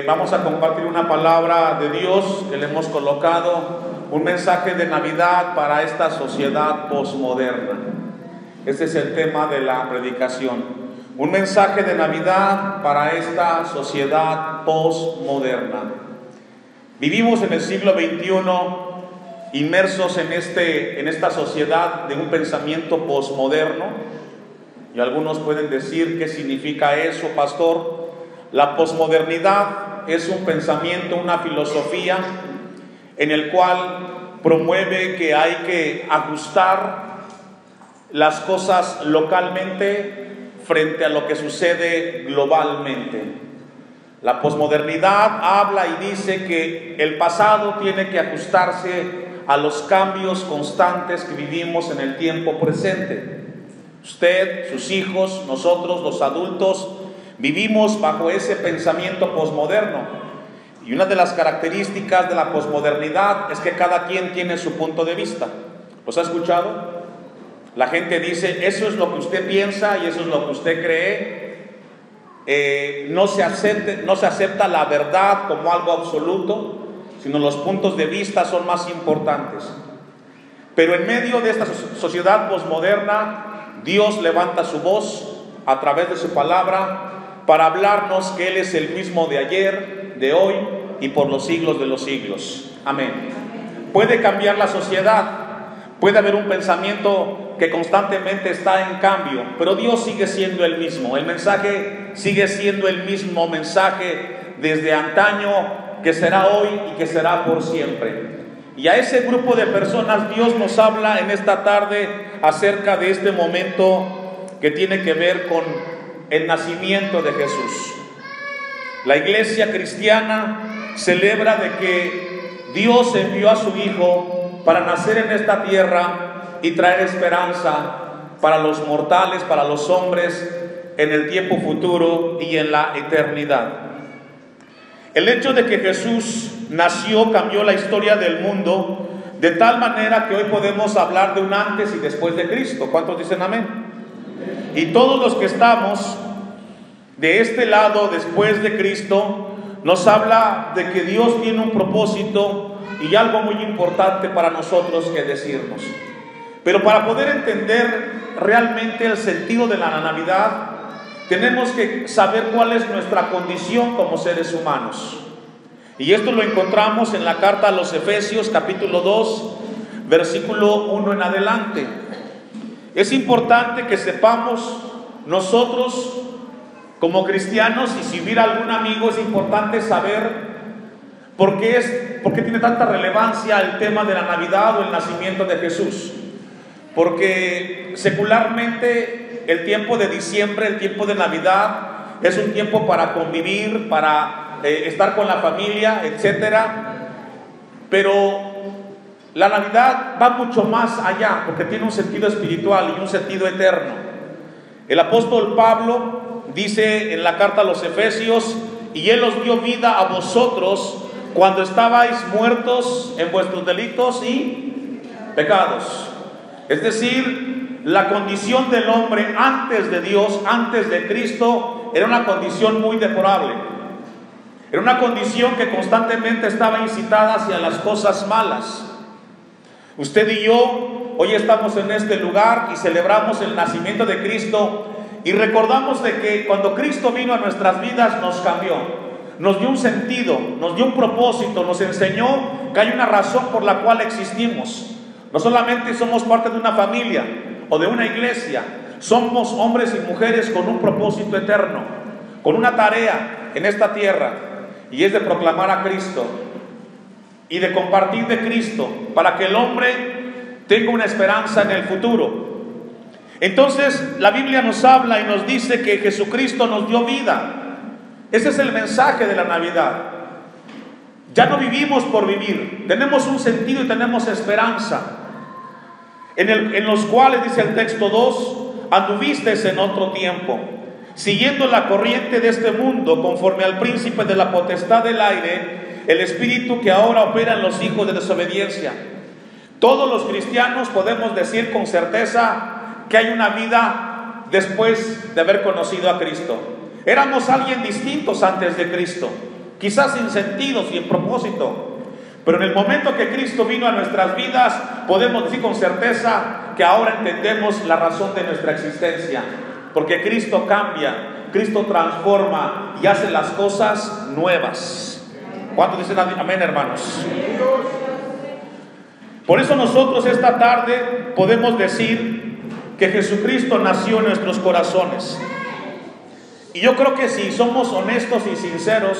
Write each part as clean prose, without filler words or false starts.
Vamos a compartir una palabra de Dios que le hemos colocado, un mensaje de Navidad para esta sociedad posmoderna. Ese es el tema de la predicación. Un mensaje de Navidad para esta sociedad posmoderna. Vivimos en el siglo XXI inmersos en esta sociedad de un pensamiento posmoderno, y algunos pueden decir: ¿qué significa eso, pastor? La posmodernidad es un pensamiento, una filosofía en el cual promueve que hay que ajustar las cosas localmente frente a lo que sucede globalmente. La posmodernidad habla y dice que el pasado tiene que ajustarse a los cambios constantes que vivimos en el tiempo presente. Usted, sus hijos, nosotros, los adultos, vivimos bajo ese pensamiento posmoderno. Y una de las características de la posmodernidad es que cada quien tiene su punto de vista. ¿Los ha escuchado? La gente dice: eso es lo que usted piensa y eso es lo que usted cree. No se acepta la verdad como algo absoluto, sino los puntos de vista son más importantes. Pero en medio de esta sociedad posmoderna, Dios levanta su voz a través de su palabra para hablarnos que Él es el mismo de ayer, de hoy y por los siglos de los siglos. Amén. Puede cambiar la sociedad, puede haber un pensamiento que constantemente está en cambio, pero Dios sigue siendo el mismo. El mensaje sigue siendo el mismo mensaje desde antaño, que será hoy y que será por siempre. Y a ese grupo de personas Dios nos habla en esta tarde acerca de este momento que tiene que ver con el nacimiento de Jesús. La iglesia cristiana celebra de que Dios envió a su Hijo para nacer en esta tierra y traer esperanza para los mortales, para los hombres, en el tiempo futuro y en la eternidad. El hecho de que Jesús nació cambió la historia del mundo de tal manera que hoy podemos hablar de un antes y después de Cristo. ¿Cuántos dicen amén? Y todos los que estamos de este lado después de Cristo nos habla de que Dios tiene un propósito y algo muy importante para nosotros que decirnos. Pero para poder entender realmente el sentido de la Navidad, tenemos que saber cuál es nuestra condición como seres humanos. Y esto lo encontramos en la carta a los Efesios, capítulo 2, versículo 1 en adelante. Es importante que sepamos nosotros como cristianos, y si hubiera algún amigo, es importante saber por qué tiene tanta relevancia el tema de la Navidad o el nacimiento de Jesús. Porque secularmente el tiempo de diciembre, el tiempo de Navidad, es un tiempo para convivir, para estar con la familia, etcétera. Pero la Navidad va mucho más allá, porque tiene un sentido espiritual y un sentido eterno. El apóstol Pablo dice en la carta a los Efesios: y Él os dio vida a vosotros cuando estabais muertos en vuestros delitos y pecados. Es decir, la condición del hombre antes de Dios, antes de Cristo, era una condición muy deplorable. Era una condición que constantemente estaba incitada hacia las cosas malas. Usted y yo hoy estamos en este lugar y celebramos el nacimiento de Cristo, y recordamos de que cuando Cristo vino a nuestras vidas nos cambió, nos dio un sentido, nos dio un propósito, nos enseñó que hay una razón por la cual existimos. No solamente somos parte de una familia o de una iglesia, somos hombres y mujeres con un propósito eterno, con una tarea en esta tierra, y es de proclamar a Cristo y de compartir de Cristo para que el hombre tenga una esperanza en el futuro. Entonces la Biblia nos habla y nos dice que Jesucristo nos dio vida. Ese es el mensaje de la Navidad. Ya no vivimos por vivir, tenemos un sentido y tenemos esperanza, en los cuales, dice el texto 2, anduvisteis en otro tiempo, siguiendo la corriente de este mundo, conforme al príncipe de la potestad del aire, el espíritu que ahora opera en los hijos de desobediencia. Todos los cristianos podemos decir con certeza que hay una vida después de haber conocido a Cristo. Éramos alguien distintos antes de Cristo. quizás sin sentido, sin propósito. Pero en el momento que Cristo vino a nuestras vidas, podemos decir con certeza que ahora entendemos la razón de nuestra existencia. Porque Cristo cambia, Cristo transforma y hace las cosas nuevas. ¿Cuántos dicen amén, hermanos? Por eso nosotros esta tarde podemos decir que Jesucristo nació en nuestros corazones. Y yo creo que si somos honestos y sinceros,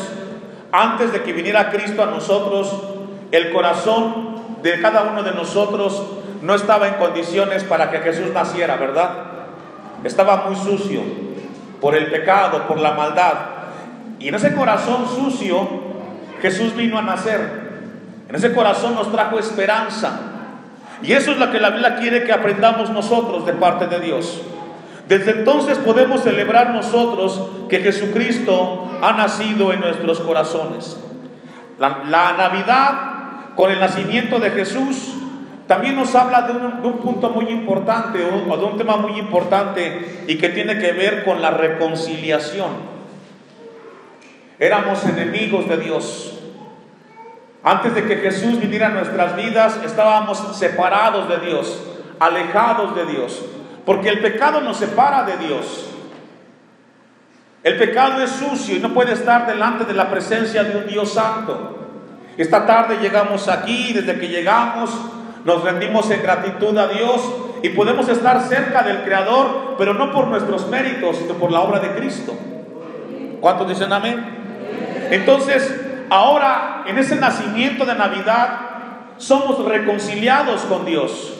antes de que viniera Cristo a nosotros, el corazón de cada uno de nosotros no estaba en condiciones para que Jesús naciera, ¿verdad? Estaba muy sucio por el pecado, por la maldad. Y en ese corazón sucio, Jesús vino a nacer. En ese corazón nos trajo esperanza. Y eso es lo que la Biblia quiere que aprendamos nosotros de parte de Dios. Desde entonces podemos celebrar nosotros que Jesucristo ha nacido en nuestros corazones. La Navidad, con el nacimiento de Jesús, también nos habla de un punto muy importante, o de un tema muy importante, y que tiene que ver con la reconciliación. Éramos enemigos de Dios. Antes de que Jesús viniera a nuestras vidas, estábamos separados de Dios, alejados de Dios, porque el pecado nos separa de Dios. El pecado es sucio y no puede estar delante de la presencia de un Dios santo. Esta tarde llegamos aquí y desde que llegamos nos rendimos en gratitud a Dios y podemos estar cerca del Creador, pero no por nuestros méritos, sino por la obra de Cristo. ¿Cuántos dicen amén? Entonces, ahora en ese nacimiento de Navidad somos reconciliados con Dios.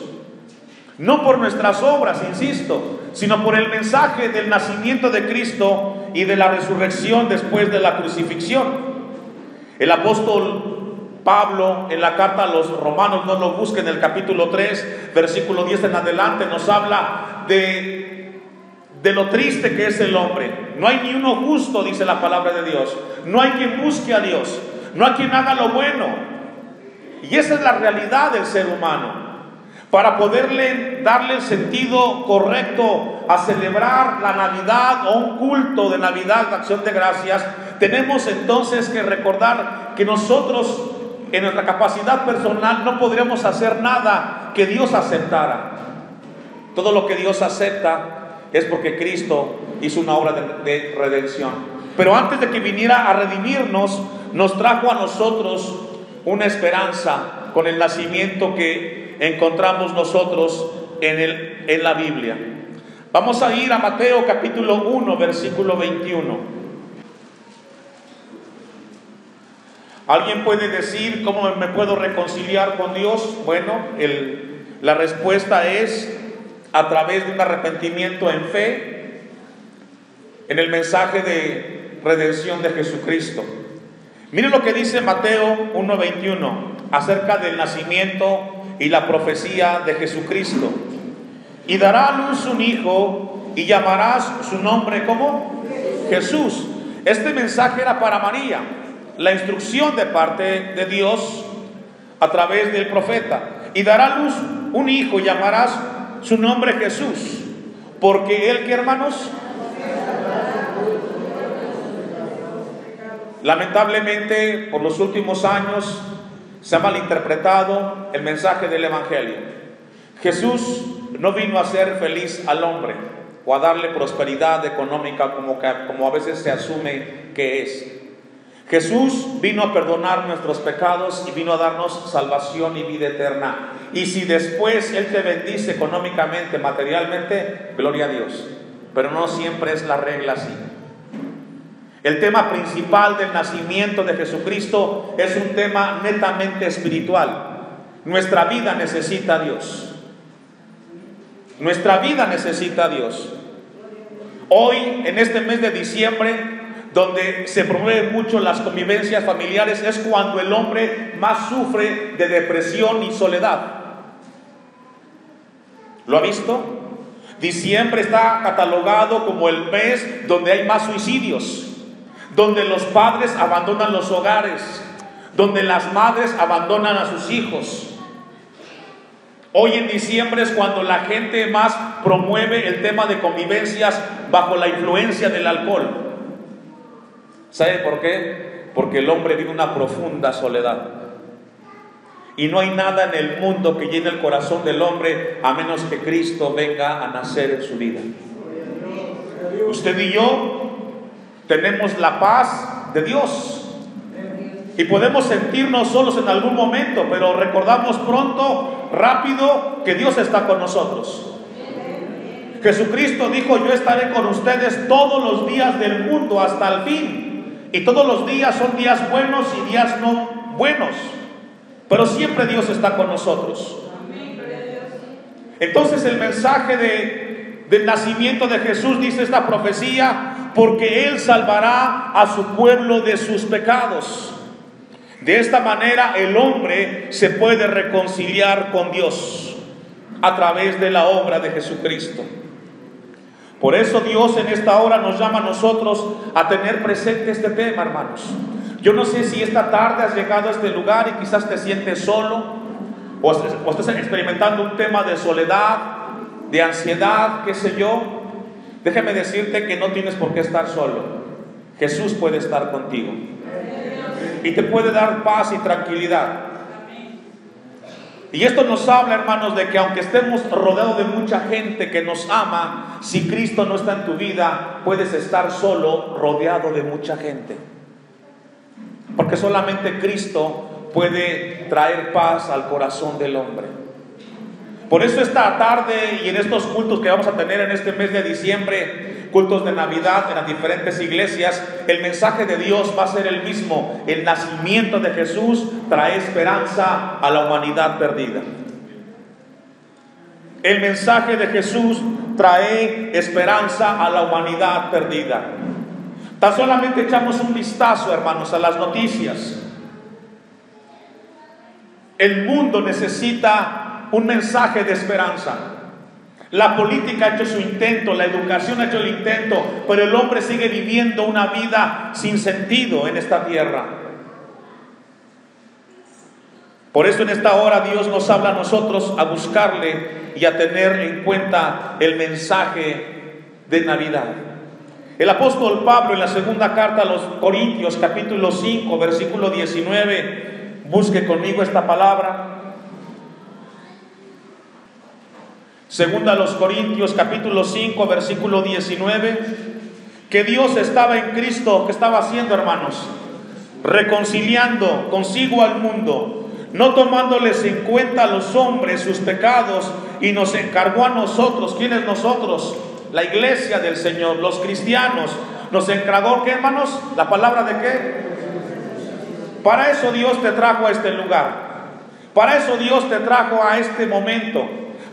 No por nuestras obras, insisto, sino por el mensaje del nacimiento de Cristo y de la resurrección después de la crucifixión. El apóstol Pablo, en la carta a los Romanos, no lo busquen, en el capítulo 3, versículo 10 en adelante, nos habla de lo triste que es el hombre. No hay ni uno justo, dice la palabra de Dios. No hay quien busque a Dios, no hay quien haga lo bueno. Y esa es la realidad del ser humano. Para poderle darle el sentido correcto a celebrar la Navidad o un culto de Navidad, de acción de gracias, tenemos entonces que recordar que nosotros en nuestra capacidad personal no podríamos hacer nada que Dios aceptara. Todo lo que Dios acepta es porque Cristo hizo una obra de redención. Pero antes de que viniera a redimirnos, nos trajo a nosotros una esperanza con el nacimiento que encontramos nosotros en la Biblia. Vamos a ir a Mateo capítulo 1, versículo 21. ¿Alguien puede decir cómo me puedo reconciliar con Dios? Bueno, la respuesta es a través de un arrepentimiento en fe en el mensaje de redención de Jesucristo. Miren lo que dice Mateo 1:21 acerca del nacimiento y la profecía de Jesucristo. Y dará a luz un hijo y llamarás su nombre ¿cómo? Jesús. Este mensaje era para María. La instrucción de parte de Dios a través del profeta. Y dará a luz un hijo y llamarás su nombre Jesús. Porque él, ¿qué hermanos? Lamentablemente, por los últimos años se ha malinterpretado el mensaje del Evangelio. Jesús no vino a hacer feliz al hombre o a darle prosperidad económica como a veces se asume que es. Jesús vino a perdonar nuestros pecados y vino a darnos salvación y vida eterna. Y si después Él te bendice económicamente, materialmente, gloria a Dios. Pero no siempre es la regla así. El tema principal del nacimiento de Jesucristo es un tema netamente espiritual. Nuestra vida necesita a Dios. Nuestra vida necesita a Dios. Hoy, en este mes de diciembre, donde se promueven mucho las convivencias familiares, es cuando el hombre más sufre de depresión y soledad. ¿Lo ha visto? Diciembre está catalogado como el mes donde hay más suicidios, donde los padres abandonan los hogares, donde las madres abandonan a sus hijos. Hoy en diciembre es cuando la gente más promueve el tema de convivencias bajo la influencia del alcohol. ¿Sabe por qué? Porque el hombre vive una profunda soledad. Y no hay nada en el mundo que llene el corazón del hombre a menos que Cristo venga a nacer en su vida. Usted y yo tenemos la paz de Dios. Y podemos sentirnos solos en algún momento, pero recordamos pronto, rápido, que Dios está con nosotros. Jesucristo dijo: yo estaré con ustedes todos los días del mundo hasta el fin. Y todos los días son días buenos y días no buenos, pero siempre Dios está con nosotros. Entonces el mensaje del nacimiento de Jesús, dice esta profecía, porque Él salvará a su pueblo de sus pecados. De esta manera el hombre se puede reconciliar con Dios a través de la obra de Jesucristo. Por eso Dios en esta hora nos llama a nosotros a tener presente este tema, hermanos. Yo no sé si esta tarde has llegado a este lugar y quizás te sientes solo, o estás experimentando un tema de soledad, de ansiedad, qué sé yo. Déjame decirte que no tienes por qué estar solo. Jesús puede estar contigo y te puede dar paz y tranquilidad. Y esto nos habla, hermanos, de que aunque estemos rodeados de mucha gente que nos ama, si Cristo no está en tu vida, puedes estar solo, rodeado de mucha gente. Porque solamente Cristo puede traer paz al corazón del hombre. Por eso esta tarde y en estos cultos que vamos a tener en este mes de diciembre, cultos de Navidad en las diferentes iglesias, el mensaje de Dios va a ser el mismo. El nacimiento de Jesús trae esperanza a la humanidad perdida. El mensaje de Jesús trae esperanza a la humanidad perdida. Tan solamente echamos un vistazo, hermanos, a las noticias. El mundo necesita un mensaje de esperanza. La política ha hecho su intento, la educación ha hecho el intento, pero el hombre sigue viviendo una vida sin sentido en esta tierra. Por eso en esta hora Dios nos habla a nosotros a buscarle y a tener en cuenta el mensaje de Navidad. El apóstol Pablo en la segunda carta a los Corintios, capítulo 5, versículo 19, busque conmigo esta palabra. Segunda a los Corintios, capítulo 5, versículo 19, que Dios estaba en Cristo, ¿qué estaba haciendo, hermanos? Reconciliando consigo al mundo, no tomándoles en cuenta a los hombres sus pecados, y nos encargó a nosotros. ¿Quiénes nosotros? La iglesia del Señor, los cristianos. Nos encargó, ¿qué, hermanos? ¿La palabra de qué? Para eso Dios te trajo a este lugar. Para eso Dios te trajo a este momento.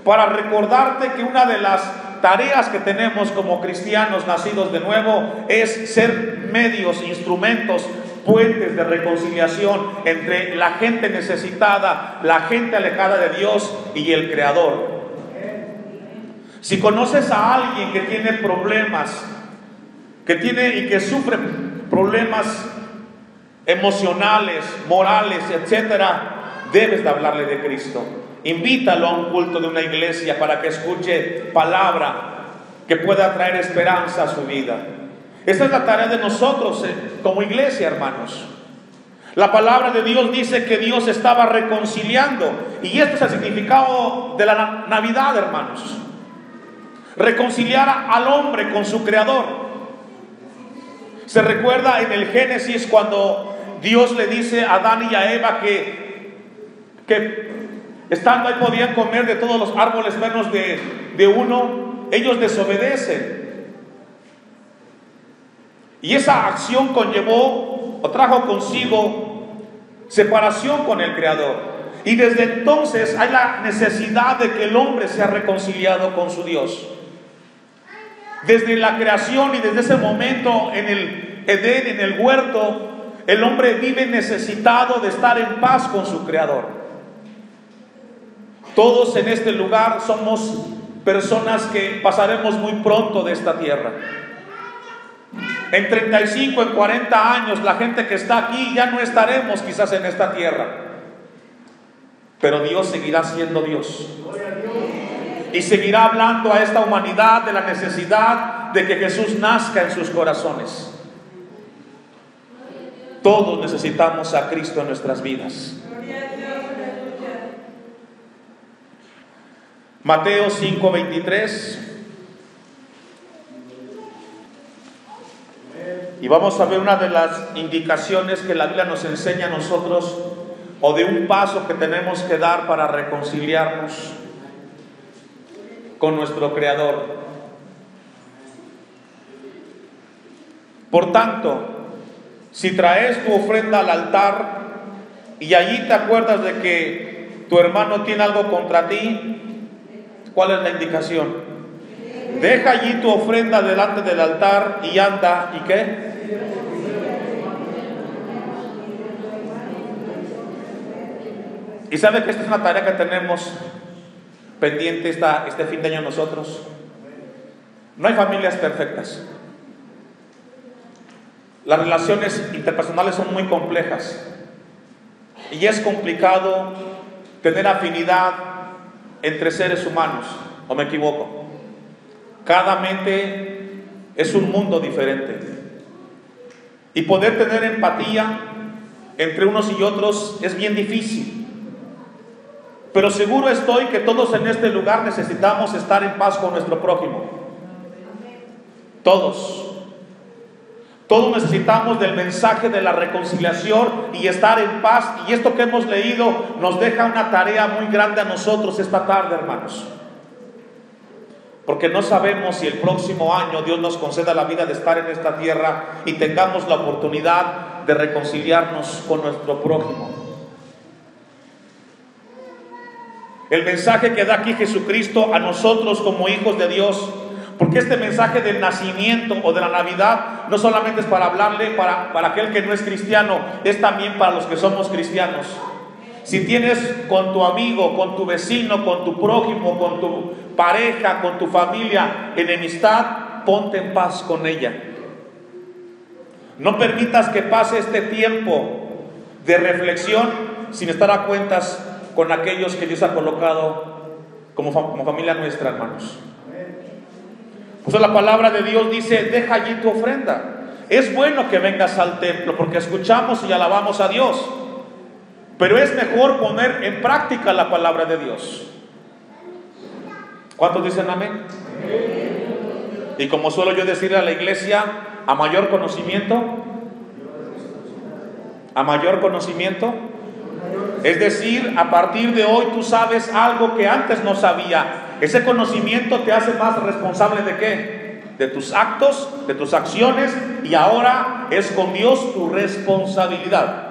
Para recordarte que una de las tareas que tenemos como cristianos nacidos de nuevo es ser medios, instrumentos, puentes de reconciliación entre la gente necesitada, la gente alejada de Dios y el Creador. Si conoces a alguien que tiene problemas, que sufre problemas emocionales, morales, etcétera, debes de hablarle de Cristo. Invítalo a un culto de una iglesia para que escuche palabra que pueda traer esperanza a su vida. Esa es la tarea de nosotros como iglesia, hermanos. La palabra de Dios dice que Dios estaba reconciliando, y este es el significado de la Navidad, hermanos. Reconciliar al hombre con su Creador. Se recuerda en el Génesis cuando Dios le dice a Adán y a Eva que estando ahí podían comer de todos los árboles menos de uno. Ellos desobedecen, y esa acción conllevó o trajo consigo separación con el Creador. Y desde entonces hay la necesidad de que el hombre sea reconciliado con su Dios. Desde la creación y desde ese momento en el Edén, en el huerto, el hombre vive necesitado de estar en paz con su Creador. Todos en este lugar somos personas que pasaremos muy pronto de esta tierra. En 35, en 40 años, la gente que está aquí ya no estaremos quizás en esta tierra, pero Dios seguirá siendo Dios y seguirá hablando a esta humanidad de la necesidad de que Jesús nazca en sus corazones. Todos necesitamos a Cristo en nuestras vidas. Mateo 5:23. Y vamos a ver una de las indicaciones que la Biblia nos enseña a nosotros, o de un paso que tenemos que dar para reconciliarnos con nuestro Creador. Por tanto, si traes tu ofrenda al altar y allí te acuerdas de que tu hermano tiene algo contra ti, ¿cuál es la indicación? Deja allí tu ofrenda delante del altar y anda, ¿y qué? Y sabe que esta es una tarea que tenemos pendiente este fin de año nosotros. No hay familias perfectas. Las relaciones interpersonales son muy complejas y es complicado tener afinidad entre seres humanos, ¿o me equivoco? Cada mente es un mundo diferente y poder tener empatía entre unos y otros es bien difícil. Pero seguro estoy que todos en este lugar necesitamos estar en paz con nuestro prójimo. Todos necesitamos del mensaje de la reconciliación y estar en paz. Y esto que hemos leído nos deja una tarea muy grande a nosotros esta tarde, hermanos. Porque no sabemos si el próximo año Dios nos conceda la vida de estar en esta tierra y tengamos la oportunidad de reconciliarnos con nuestro prójimo. El mensaje que da aquí Jesucristo a nosotros como hijos de Dios, porque este mensaje del nacimiento o de la Navidad no solamente es para hablarle para aquel que no es cristiano, es también para los que somos cristianos. Si tienes con tu amigo, con tu vecino, con tu prójimo, con tu pareja, con tu familia enemistad, ponte en paz con ella. No permitas que pase este tiempo de reflexión sin estar a cuentas con aquellos que Dios ha colocado como familia nuestra, hermanos. Por eso la palabra de Dios dice: deja allí tu ofrenda. Es bueno que vengas al templo porque escuchamos y alabamos a Dios, pero es mejor poner en práctica la palabra de Dios. ¿Cuántos dicen amén? Y como suelo yo decirle a la iglesia, a mayor conocimiento, es decir, a partir de hoy tú sabes algo que antes no sabía. Ese conocimiento te hace más responsable ¿de qué? De tus actos, de tus acciones, y ahora es con Dios tu responsabilidad.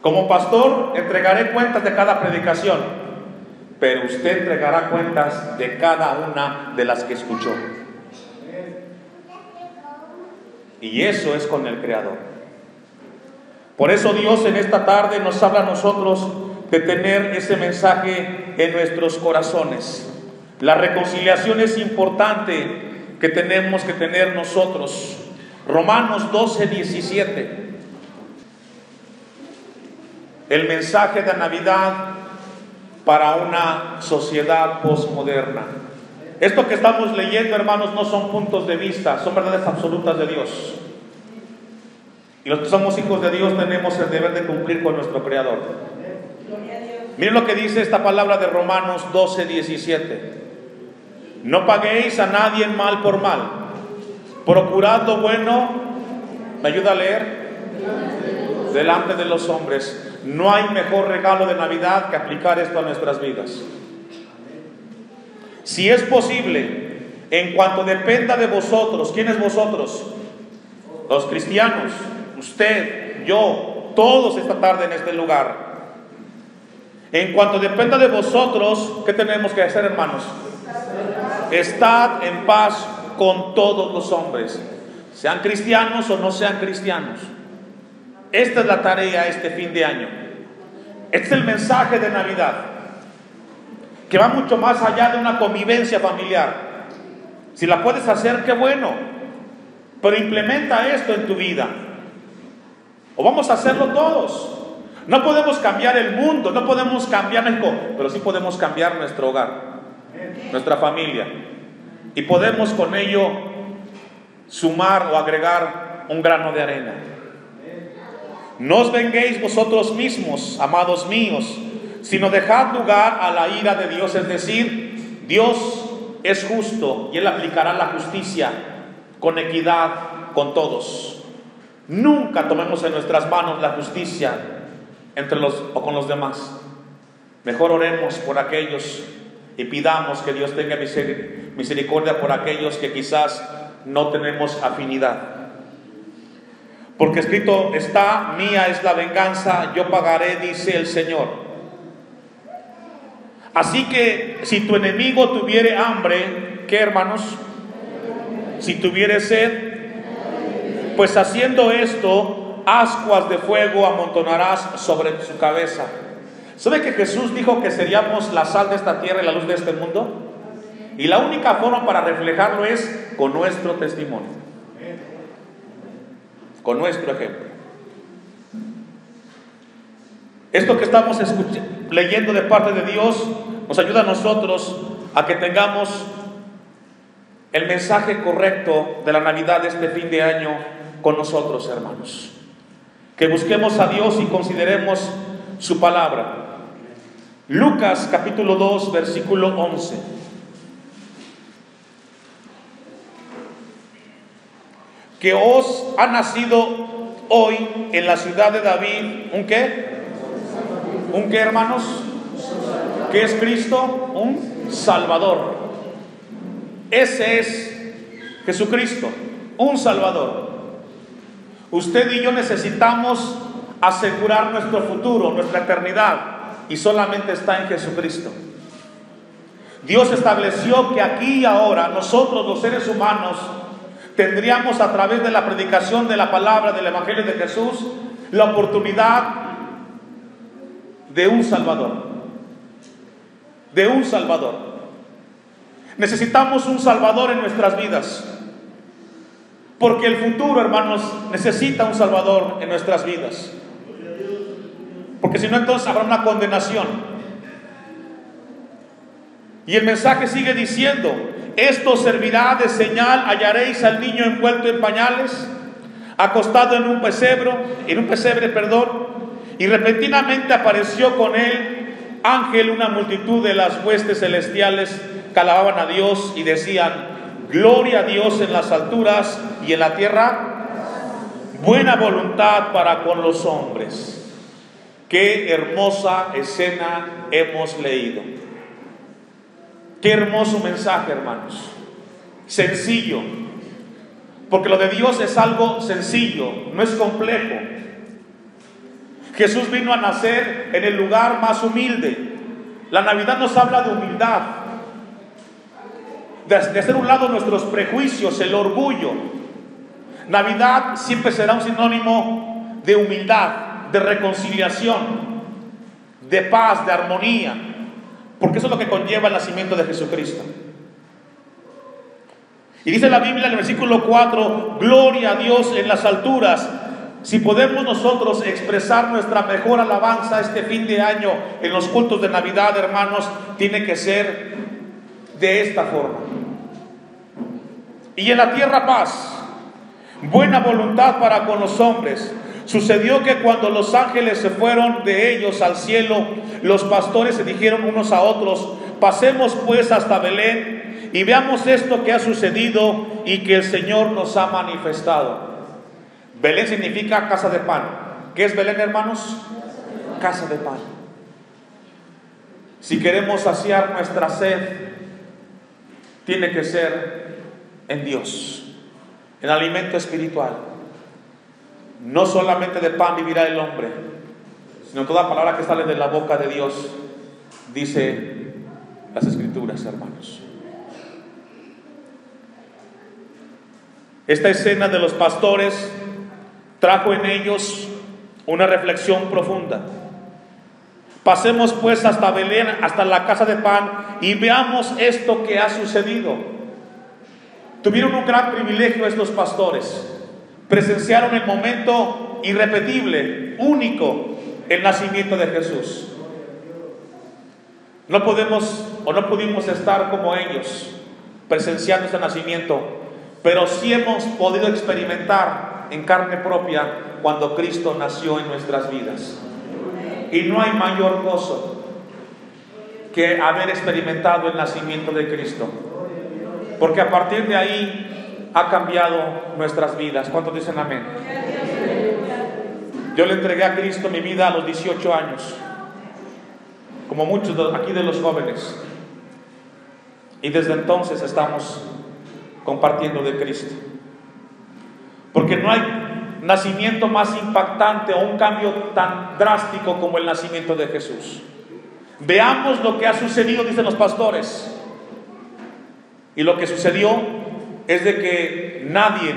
Como pastor entregaré cuentas de cada predicación, pero usted entregará cuentas de cada una de las que escuchó. Y eso es con el Creador. Por eso Dios en esta tarde nos habla a nosotros de tener ese mensaje en nuestros corazones. La reconciliación es importante que tenemos que tener nosotros. Romanos 12:17. El mensaje de Navidad para una sociedad posmoderna. Esto que estamos leyendo, hermanos, no son puntos de vista, son verdades absolutas de Dios. Y los que somos hijos de Dios tenemos el deber de cumplir con nuestro Creador. Miren lo que dice esta palabra de Romanos 12:17. No paguéis a nadie mal por mal. Procurad lo bueno. ¿Me ayuda a leer? Delante de los hombres. No hay mejor regalo de Navidad que aplicar esto a nuestras vidas. Si es posible, en cuanto dependa de vosotros. ¿Quién es vosotros? Los cristianos. Usted, yo, todos esta tarde en este lugar. En cuanto dependa de vosotros, ¿qué tenemos que hacer, hermanos? Estad en paz con todos los hombres, sean cristianos o no sean cristianos. Esta es la tarea este fin de año. Este es el mensaje de Navidad, que va mucho más allá de una convivencia familiar. Si la puedes hacer, qué bueno, pero implementa esto en tu vida. O vamos a hacerlo todos. No podemos cambiar el mundo, no podemos cambiar México, pero sí podemos cambiar nuestro hogar, nuestra familia. Y y podemos con ello sumar o agregar un grano de arena. No os venguéis vosotros mismos, amados míos, sino dejad lugar a la ira de Dios, es decir, Dios es justo y Él aplicará la justicia con equidad con todos. Nunca tomemos en nuestras manos la justicia con los demás. Mejor oremos por aquellos y pidamos que Dios tenga misericordia por aquellos que quizás no tenemos afinidad. Porque escrito está: mía es la venganza, yo pagaré, dice el Señor. Así que si tu enemigo tuviere hambre, ¿qué, hermanos? Si tuviere sed, pues haciendo esto, ascuas de fuego amontonarás sobre su cabeza. ¿Sabe que Jesús dijo que seríamos la sal de esta tierra y la luz de este mundo? Y la única forma para reflejarlo es con nuestro testimonio, con nuestro ejemplo. Esto que estamos leyendo de parte de Dios nos ayuda a nosotros a que tengamos el mensaje correcto de la Navidad de este fin de año con nosotros, hermanos. Que busquemos a Dios y consideremos su palabra. Lucas capítulo 2, versículo 11. Que os ha nacido hoy en la ciudad de David, ¿un qué? ¿Un qué, hermanos? ¿Qué es Cristo? Un Salvador. Ese es Jesucristo, un Salvador. Usted y yo necesitamos asegurar nuestro futuro, nuestra eternidad, y solamente está en Jesucristo. Dios estableció que aquí y ahora nosotros, los seres humanos, tendríamos, a través de la predicación de la palabra del Evangelio de Jesús, la oportunidad de un Salvador. De un Salvador. Necesitamos un Salvador en nuestras vidas, porque el futuro, hermanos, necesita un Salvador en nuestras vidas, porque si no, entonces habrá una condenación. Y el mensaje sigue diciendo: esto servirá de señal, hallaréis al niño envuelto en pañales, acostado en un pesebre, y repentinamente apareció con él ángel, una multitud de las huestes celestiales que alababan a Dios y decían: gloria a Dios en las alturas, y en la tierra buena voluntad para con los hombres. Qué hermosa escena hemos leído. Qué hermoso mensaje, hermanos. Sencillo, porque lo de Dios es algo sencillo, no es complejo. Jesús vino a nacer en el lugar más humilde. La Navidad nos habla de humildad, de hacer a un lado nuestros prejuicios, el orgullo. Navidad siempre será un sinónimo de humildad, de reconciliación, de paz, de armonía, porque eso es lo que conlleva el nacimiento de Jesucristo. Y dice la Biblia en el versículo 4: gloria a Dios en las alturas. Si podemos nosotros expresar nuestra mejor alabanza este fin de año en los cultos de Navidad, hermanos, tiene que ser de esta forma: y en la tierra paz, buena voluntad para con los hombres. Sucedió que cuando los ángeles se fueron de ellos al cielo, los pastores se dijeron unos a otros: pasemos pues hasta Belén y veamos esto que ha sucedido y que el Señor nos ha manifestado. Belén significa casa de pan. ¿Qué es Belén, hermanos? Casa de pan. Si queremos saciar nuestra sed, tiene que ser en Dios, en alimento espiritual. No solamente de pan vivirá el hombre, sino toda palabra que sale de la boca de Dios, dice las Escrituras, hermanos. Esta escena de los pastores trajo en ellos una reflexión profunda. Pasemos pues hasta Belén, hasta la casa de pan, y veamos esto que ha sucedido. Tuvieron un gran privilegio estos pastores. Presenciaron el momento irrepetible, único, el nacimiento de Jesús. No podemos o no pudimos estar como ellos presenciando este nacimiento, pero sí hemos podido experimentar en carne propia cuando Cristo nació en nuestras vidas. Y no hay mayor gozo que haber experimentado el nacimiento de Cristo, porque a partir de ahí ha cambiado nuestras vidas. ¿Cuántos dicen amén? Yo le entregué a Cristo mi vida a los 18 años, como muchos aquí de los jóvenes, y desde entonces estamos compartiendo de Cristo, porque no hay nacimiento más impactante o un cambio tan drástico como el nacimiento de Jesús. Veamos lo que ha sucedido, dicen los pastores, y lo que sucedió es de que nadie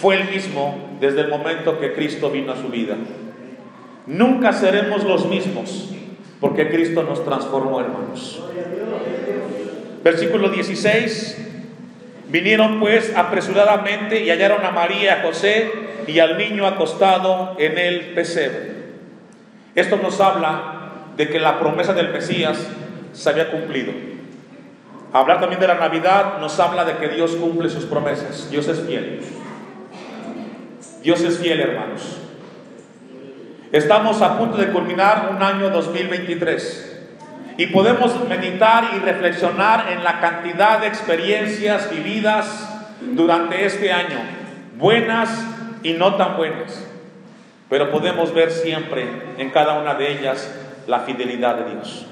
fue el mismo desde el momento que Cristo vino a su vida. Nunca seremos los mismos, porque Cristo nos transformó, hermanos. Versículo 16: vinieron pues apresuradamente y hallaron a María y a José y al niño acostado en el pesebre. Esto nos habla de que la promesa del Mesías se había cumplido. Hablar también de la Navidad nos habla de que Dios cumple sus promesas. Dios es fiel. Dios es fiel, hermanos. Estamos a punto de culminar un año 2023 y podemos meditar y reflexionar en la cantidad de experiencias vividas durante este año, buenas y no tan buenas, pero podemos ver siempre en cada una de ellas la fidelidad de Dios.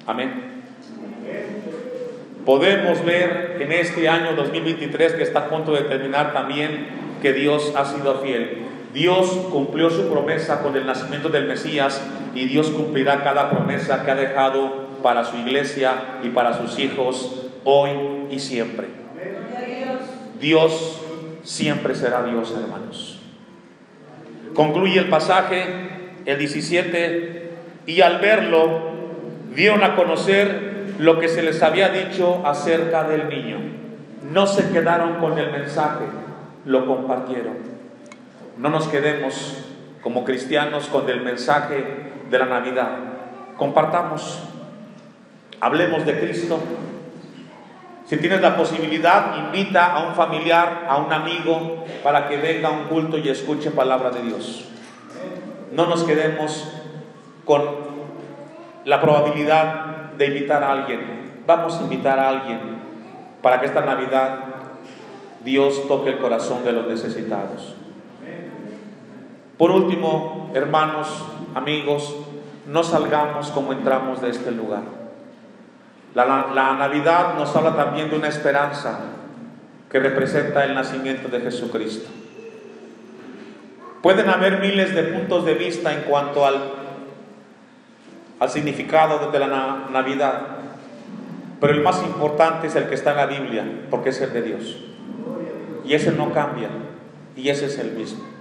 Amén. Podemos ver en este año 2023 que está a punto de terminar también que Dios ha sido fiel. Dios cumplió su promesa con el nacimiento del Mesías, y Dios cumplirá cada promesa que ha dejado para su iglesia y para sus hijos hoy y siempre. Dios siempre será Dios, hermanos. Concluye el pasaje, el 17: y al verlo dieron a conocer lo que se les había dicho acerca del niño. No se quedaron con el mensaje, lo compartieron. No nos quedemos como cristianos con el mensaje de la Navidad. Compartamos, hablemos de Cristo. Si tienes la posibilidad, invita a un familiar, a un amigo, para que venga a un culto y escuche palabra de Dios. No nos quedemos con la probabilidad de invitar a alguien. Vamos a invitar a alguien para que esta Navidad Dios toque el corazón de los necesitados. Por último, hermanos, amigos, no salgamos como entramos de este lugar. La Navidad nos habla también de una esperanza que representa el nacimiento de Jesucristo. Pueden haber miles de puntos de vista en cuanto al significado de la Navidad, pero el más importante es el que está en la Biblia, porque es el de Dios, y ese no cambia, y ese es el mismo.